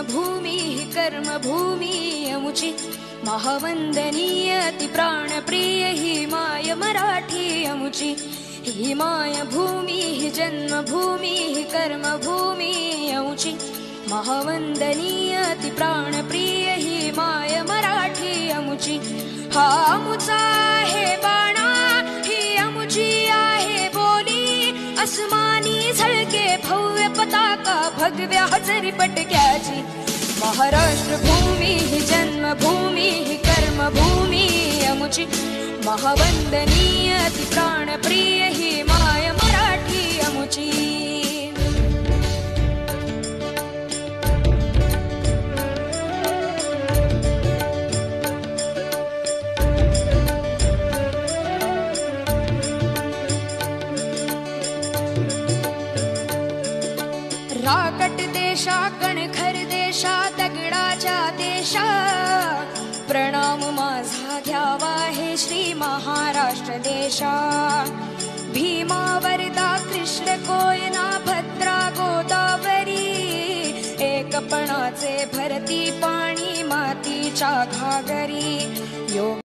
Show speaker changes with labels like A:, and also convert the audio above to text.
A: जन्मभूमी कर्मभूमी अमुची महावंदनीय अति प्राणप्रिय ही माय मराठी अमुची ही मायभूमी ही जन्मभूमी ही कर्मभूमी अमुची महावंदनीय अति प्राणप्रिय ही माय मराठी अमुची हा अमुचा आहे बाणा ही अमुची आहे बोली अस्मानी झळके भव्य पताका भगव्या हजरी पटक्याची महाराष्ट्र भूमी ही जन्मभूमी ही कर्मभूमी अमुची महावंदनीय अति प्राणप्रिय ही माय मराठी अमुची राकट देशा कणखर देशा दगडाच्या देशा प्रणाम माझा घ्यावा हे श्री महाराष्ट्र देशा भीमा वरदा कृष्ण कोयना भद्रा गोदावरी एकपणाचे भरती पाणी मातीच्या घागरी योग